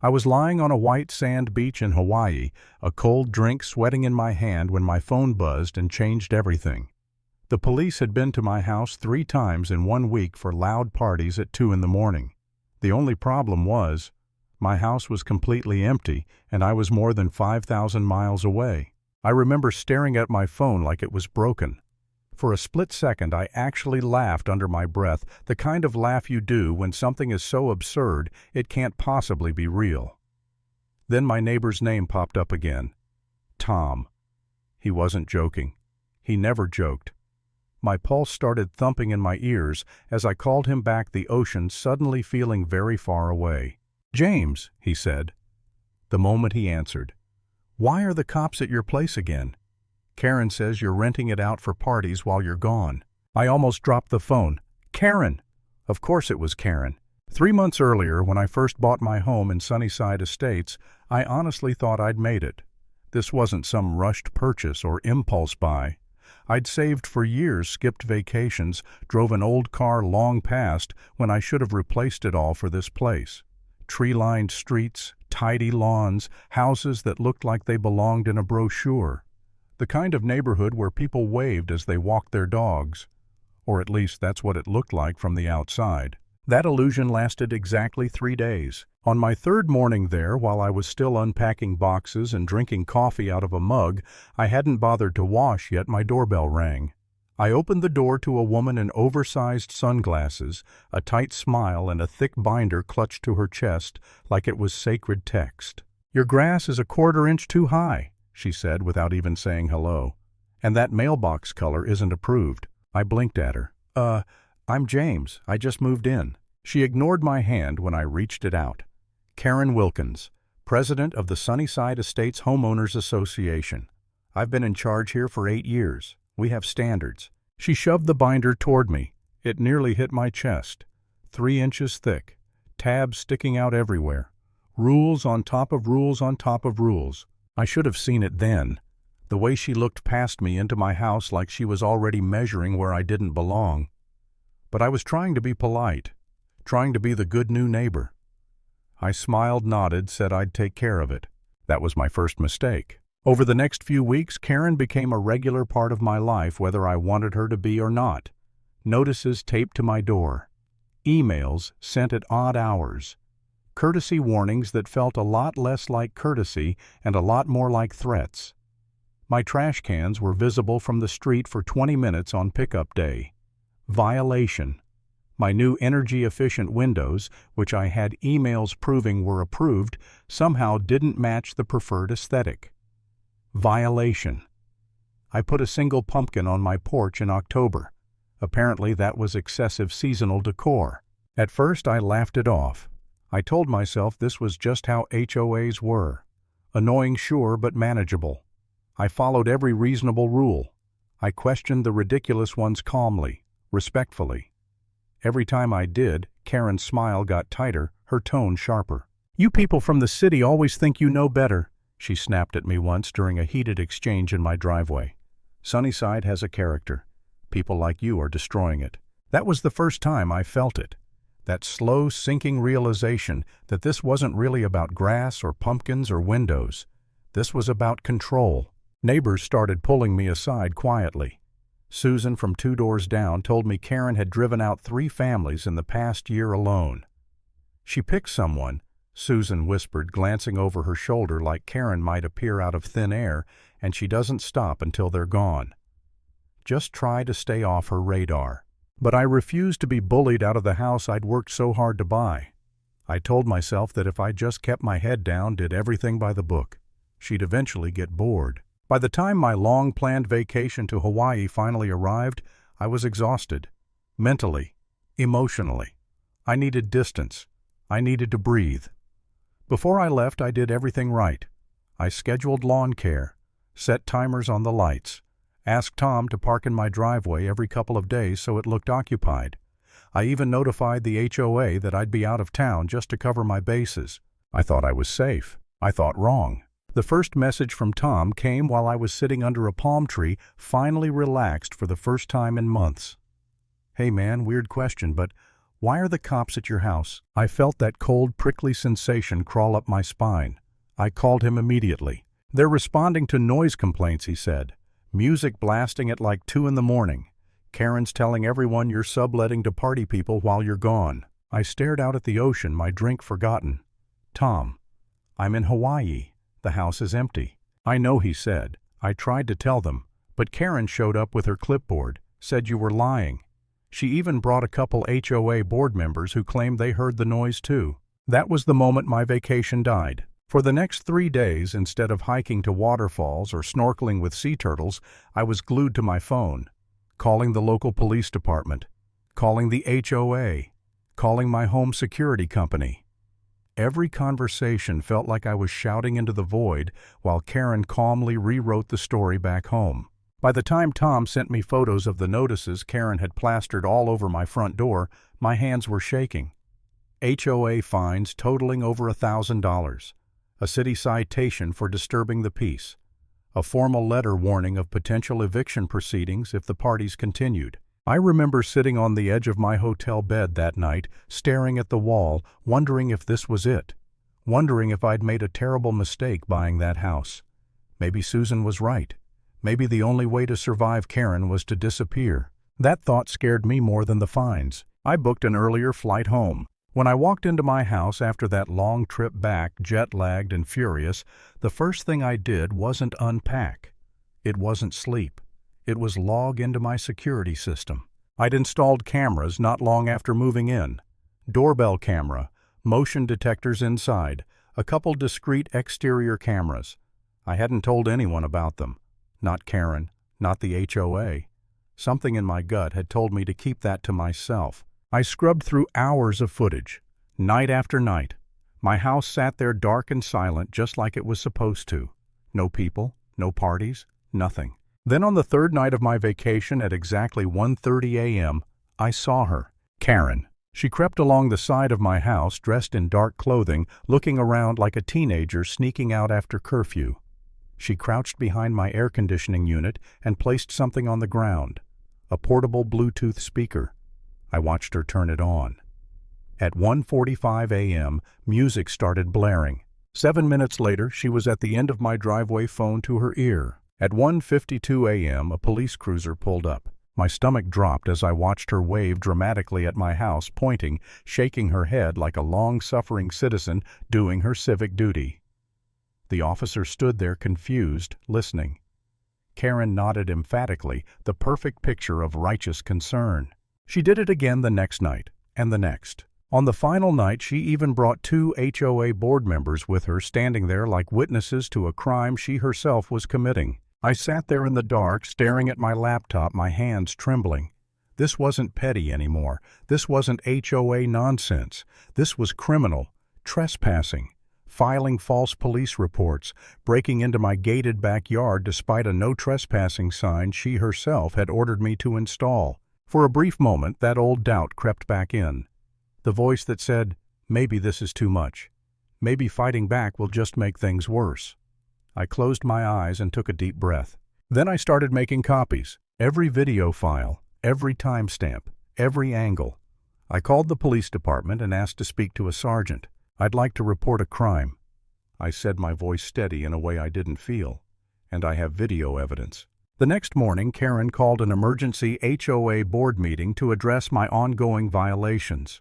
I was lying on a white sand beach in Hawaii, a cold drink sweating in my hand when my phone buzzed and changed everything. The police had been to my house 3 times in 1 week for loud parties at 2 in the morning. The only problem was, my house was completely empty and I was more than 5,000 miles away. I remember staring at my phone like it was broken. For a split second, I actually laughed under my breath, the kind of laugh you do when something is so absurd it can't possibly be real. Then my neighbor's name popped up again. Tom. He wasn't joking. He never joked. My pulse started thumping in my ears as I called him back, the ocean suddenly feeling very far away. "James," he said. The moment he answered, "Why are the cops at your place again? Karen says you're renting it out for parties while you're gone." I almost dropped the phone. Karen! Of course it was Karen. 3 months earlier, when I first bought my home in Sunnyside Estates, I honestly thought I'd made it. This wasn't some rushed purchase or impulse buy. I'd saved for years, skipped vacations, drove an old car long past when I should have replaced it all for this place. Tree-lined streets, tidy lawns, houses that looked like they belonged in a brochure. The kind of neighborhood where people waved as they walked their dogs. Or at least that's what it looked like from the outside. That illusion lasted exactly 3 days. On my 3rd morning there, while I was still unpacking boxes and drinking coffee out of a mug I hadn't bothered to wash yet, my doorbell rang. I opened the door to a woman in oversized sunglasses, a tight smile and a thick binder clutched to her chest like it was sacred text. "Your grass is a 1/4 inch too high," she said without even saying hello. "And that mailbox color isn't approved." I blinked at her. I'm James. I just moved in." She ignored my hand when I reached it out. "Karen Wilkins, President of the Sunnyside Estates Homeowners Association. I've been in charge here for 8 years. We have standards." She shoved the binder toward me. It nearly hit my chest. 3 inches thick. Tabs sticking out everywhere. Rules on top of rules on top of rules. I should have seen it then. The way she looked past me into my house like she was already measuring where I didn't belong. But I was trying to be polite, trying to be the good new neighbor. I smiled, nodded, said I'd take care of it. That was my first mistake. Over the next few weeks, Karen became a regular part of my life, whether I wanted her to be or not. Notices taped to my door. Emails sent at odd hours. Courtesy warnings that felt a lot less like courtesy and a lot more like threats. My trash cans were visible from the street for 20 minutes on pickup day. Violation. My new energy-efficient windows, which I had emails proving were approved, somehow didn't match the preferred aesthetic. Violation. I put a single pumpkin on my porch in October. Apparently that was excessive seasonal decor. At first I laughed it off. I told myself this was just how HOAs were. Annoying, sure, but manageable. I followed every reasonable rule. I questioned the ridiculous ones calmly, respectfully. Every time I did, Karen's smile got tighter, her tone sharper. "You people from the city always think you know better," she snapped at me once during a heated exchange in my driveway. "Sunnyside has a character. People like you are destroying it." That was the first time I felt it. That slow, sinking realization that this wasn't really about grass or pumpkins or windows. This was about control. Neighbors started pulling me aside quietly. Susan from 2 doors down told me Karen had driven out 3 families in the past year alone. "She picked someone," Susan whispered, glancing over her shoulder like Karen might appear out of thin air, "and she doesn't stop until they're gone. Just try to stay off her radar." But I refused to be bullied out of the house I'd worked so hard to buy. I told myself that if I just kept my head down, did everything by the book, she'd eventually get bored. By the time my long-planned vacation to Hawaii finally arrived, I was exhausted. Mentally, emotionally. I needed distance. I needed to breathe. Before I left, I did everything right. I scheduled lawn care, set timers on the lights, asked Tom to park in my driveway every couple of days so it looked occupied. I even notified the HOA that I'd be out of town just to cover my bases. I thought I was safe. I thought wrong. The first message from Tom came while I was sitting under a palm tree, finally relaxed for the first time in months. "Hey man, weird question, but Why are the cops at your house? I felt that cold, prickly sensation crawl up my spine. I called him immediately. They're responding to noise complaints, he said. Music blasting at like 2 in the morning. Karen's telling everyone you're subletting to party people while you're gone. I stared out at the ocean, my drink forgotten. Tom, I'm in Hawaii. The house is empty. I know, he said. I tried to tell them, but Karen showed up with her clipboard, said you were lying. She even brought a couple HOA board members who claimed they heard the noise too. That was the moment my vacation died. For the next 3 days, instead of hiking to waterfalls or snorkeling with sea turtles, I was glued to my phone, calling the local police department, calling the HOA, calling my home security company. Every conversation felt like I was shouting into the void while Karen calmly rewrote the story back home. By the time Tom sent me photos of the notices Karen had plastered all over my front door, my hands were shaking. HOA fines totaling over $1,000. A city citation for disturbing the peace. A formal letter warning of potential eviction proceedings if the parties continued. I remember sitting on the edge of my hotel bed that night, staring at the wall, wondering if this was it. Wondering if I'd made a terrible mistake buying that house. Maybe Susan was right. Maybe the only way to survive Karen was to disappear. That thought scared me more than the fines. I booked an earlier flight home. When I walked into my house after that long trip back, jet-lagged and furious, the first thing I did wasn't unpack. It wasn't sleep. It was log into my security system. I'd installed cameras not long after moving in. Doorbell camera, motion detectors inside, a couple discrete exterior cameras. I hadn't told anyone about them. Not Karen, not the HOA. Something in my gut had told me to keep that to myself. I scrubbed through hours of footage, night after night. My house sat there dark and silent just like it was supposed to. No people, no parties, nothing. Then on the third night of my vacation at exactly 1:30 a.m., I saw her, Karen. She crept along the side of my house dressed in dark clothing, looking around like a teenager sneaking out after curfew. She crouched behind my air conditioning unit and placed something on the ground, a portable Bluetooth speaker. I watched her turn it on. At 1:45 a.m., music started blaring. 7 minutes later, she was at the end of my driveway, phone to her ear. At 1:52 a.m., a police cruiser pulled up. My stomach dropped as I watched her wave dramatically at my house, pointing, shaking her head like a long-suffering citizen doing her civic duty. The officer stood there confused, listening. Karen nodded emphatically, the perfect picture of righteous concern. She did it again the next night, and the next. On the final night, she even brought 2 HOA board members with her, standing there like witnesses to a crime she herself was committing. I sat there in the dark, staring at my laptop, my hands trembling. This wasn't petty anymore. This wasn't HOA nonsense. This was criminal, trespassing, filing false police reports, breaking into my gated backyard despite a no trespassing sign she herself had ordered me to install. For a brief moment, that old doubt crept back in. The voice that said, maybe this is too much. Maybe fighting back will just make things worse. I closed my eyes and took a deep breath. Then I started making copies. Every video file, every timestamp, every angle. I called the police department and asked to speak to a sergeant. I'd like to report a crime. I said, my voice steady in a way I didn't feel. And I have video evidence. The next morning, Karen called an emergency HOA board meeting to address my ongoing violations.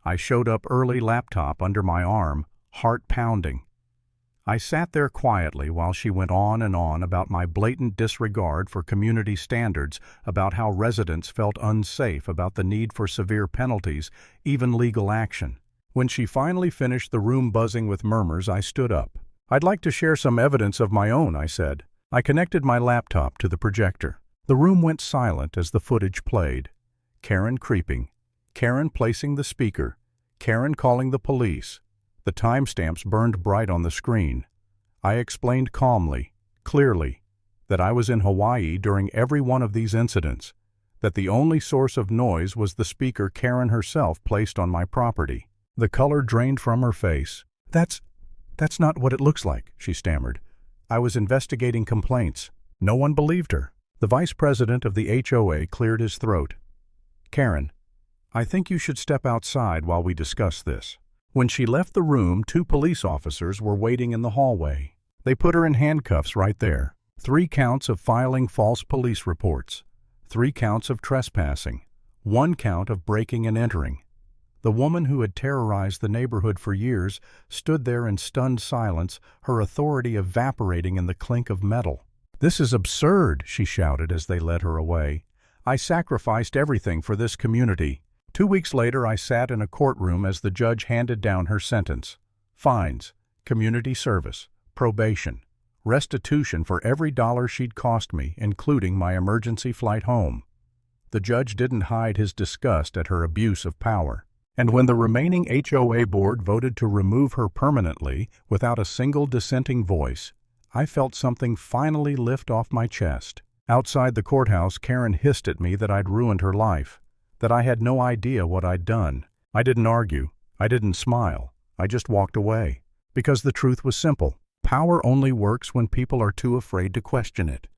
I showed up early, laptop under my arm, heart pounding. I sat there quietly while she went on and on about my blatant disregard for community standards, about how residents felt unsafe, about the need for severe penalties, even legal action. When she finally finished, the room buzzing with murmurs, I stood up. I'd like to share some evidence of my own, I said. I connected my laptop to the projector. The room went silent as the footage played. Karen creeping. Karen placing the speaker. Karen calling the police. The timestamps burned bright on the screen. I explained calmly, clearly, that I was in Hawaii during every one of these incidents, that the only source of noise was the speaker Karen herself placed on my property. The color drained from her face. That's not what it looks like, she stammered. I was investigating complaints. No one believed her. The vice president of the HOA cleared his throat. Karen, I think you should step outside while we discuss this." When she left the room, 2 police officers were waiting in the hallway. They put her in handcuffs right there. 3 counts of filing false police reports, 3 counts of trespassing, 1 count of breaking and entering. The woman who had terrorized the neighborhood for years stood there in stunned silence, her authority evaporating in the clink of metal. "This is absurd," she shouted as they led her away. "I sacrificed everything for this community." 2 weeks later, I sat in a courtroom as the judge handed down her sentence. Fines, community service, probation, restitution for every dollar she'd cost me, including my emergency flight home. The judge didn't hide his disgust at her abuse of power. And when the remaining HOA board voted to remove her permanently, without a single dissenting voice, I felt something finally lift off my chest. Outside the courthouse, Karen hissed at me that I'd ruined her life, that I had no idea what I'd done. I didn't argue. I didn't smile. I just walked away. Because the truth was simple. Power only works when people are too afraid to question it.